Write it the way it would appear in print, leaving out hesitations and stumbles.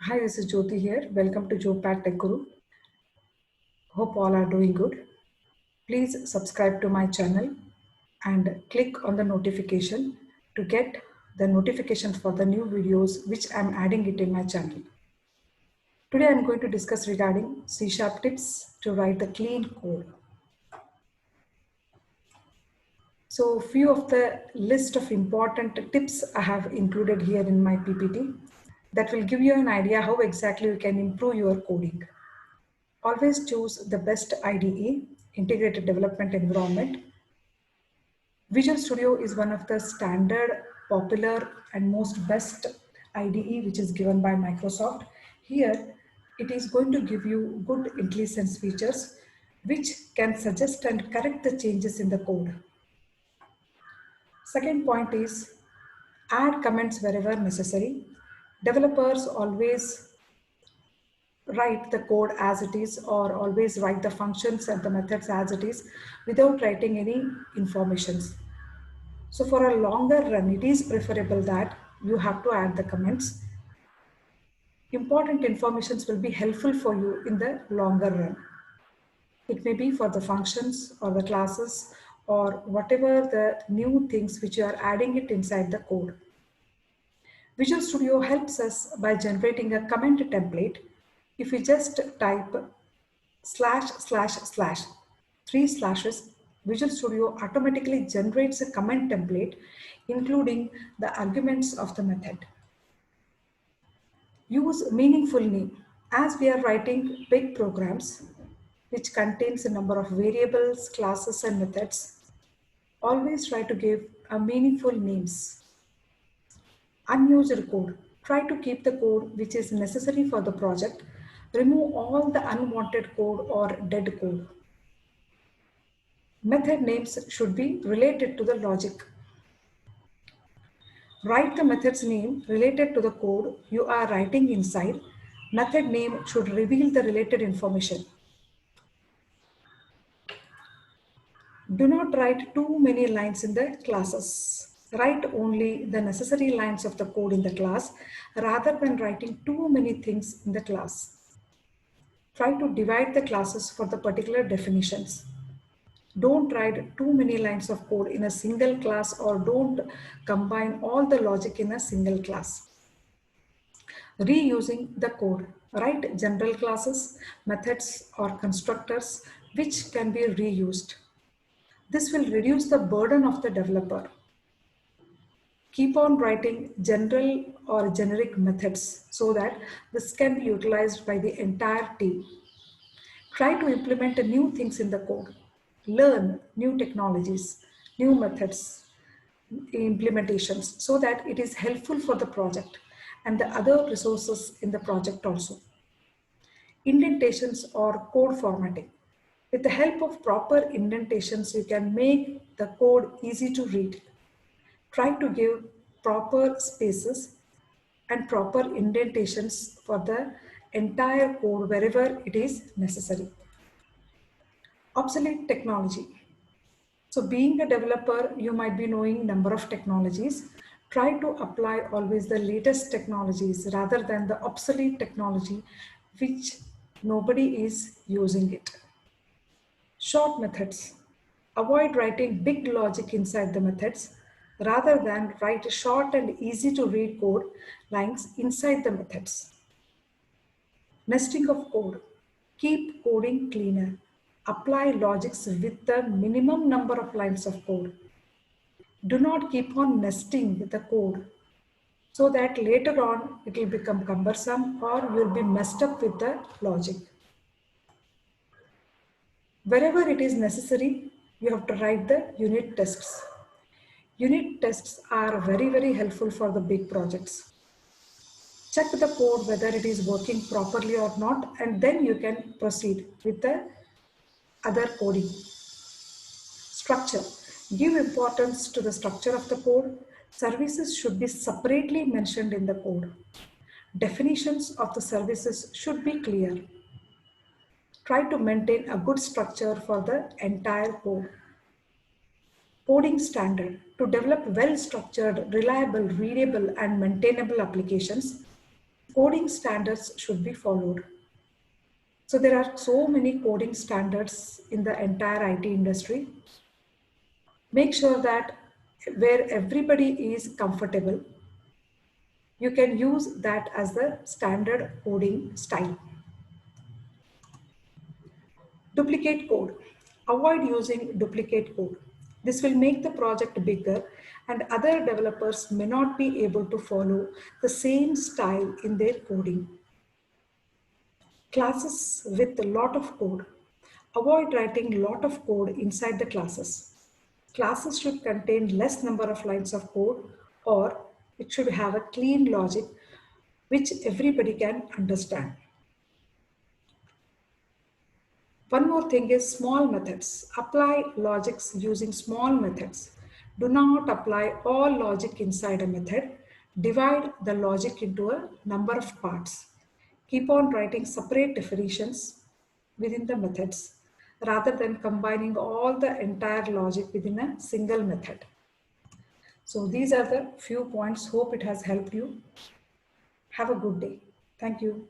Hi, this is Jyoti here. Welcome to Jopat Tech Guru. Hope all are doing good. Please subscribe to my channel and click on the notification to get the notifications for the new videos which I am adding it in my channel. Today I am going to discuss regarding C# tips to write the clean code. So few of the list of important tips I have included here in my PPT that will give you an idea how exactly you can improve your coding. Always choose the best IDE, Integrated Development Environment. Visual Studio is one of the standard, popular, and most best IDE which is given by Microsoft. Here, it is going to give you good IntelliSense features which can suggest and correct the changes in the code. Second point is add comments wherever necessary. Developers always write the code as it is or always write the functions and the methods as it is without writing any informations. So for a longer run, it is preferable that you have to add the comments. Important informations will be helpful for you in the longer run. It may be for the functions or the classes or whatever the new things which you are adding it inside the code. Visual Studio helps us by generating a comment template. If we just type /// three slashes, Visual Studio automatically generates a comment template including the arguments of the method. Use meaningful name. As we are writing big programs which contains a number of variables, classes and methods, always try to give a meaningful names. Unused code. Try to keep the code which is necessary for the project. Remove all the unwanted code or dead code. Method names should be related to the logic. Write the method's name related to the code you are writing inside. Method name should reveal the related information. Do not write too many lines in the classes. Write only the necessary lines of the code in the class rather than writing too many things in the class. Try to divide the classes for the particular definitions. Don't write too many lines of code in a single class or don't combine all the logic in a single class. Reusing the code. Write general classes, methods or constructors which can be reused. This will reduce the burden of the developer. Keep on writing general or generic methods so that this can be utilized by the entire team. Try to implement new things in the code. Learn new technologies, new methods, implementations so that it is helpful for the project and the other resources in the project also. Indentations or code formatting. With the help of proper indentations, you can make the code easy to read. Try to give proper spaces and proper indentations for the entire code wherever it is necessary. Obsolete technology. So being a developer, you might be knowing number of technologies. Try to apply always the latest technologies rather than the obsolete technology which nobody is using it. Short methods. Avoid writing big logic inside the methods rather than write short and easy to read code lines inside the methods. Nesting of code. Keep coding cleaner. Apply logics with the minimum number of lines of code. Do not keep on nesting the code so that later on it will become cumbersome or you will be messed up with the logic. Wherever it is necessary, you have to write the unit tests. Unit tests are very helpful for the big projects. Check the code whether it is working properly or not, and then you can proceed with the other coding. Structure. Give importance to the structure of the code. Services should be separately mentioned in the code. Definitions of the services should be clear. Try to maintain a good structure for the entire code. Coding standard. To develop well-structured, reliable, readable, and maintainable applications, Coding standards should be followed. So there are so many coding standards in the entire IT industry. Make sure that where everybody is comfortable, you can use that as the standard coding style. Duplicate code. Avoid using duplicate code. This will make the project bigger and other developers may not be able to follow the same style in their coding. Classes with a lot of code. Avoid writing a lot of code inside the classes. Classes should contain less number of lines of code, or it should have a clean logic which everybody can understand. One more thing is small methods. Apply logics using small methods. Do not apply all logic inside a method. Divide the logic into a number of parts. Keep on writing separate definitions within the methods rather than combining all the entire logic within a single method. So these are the few points. Hope it has helped you. Have a good day. Thank you.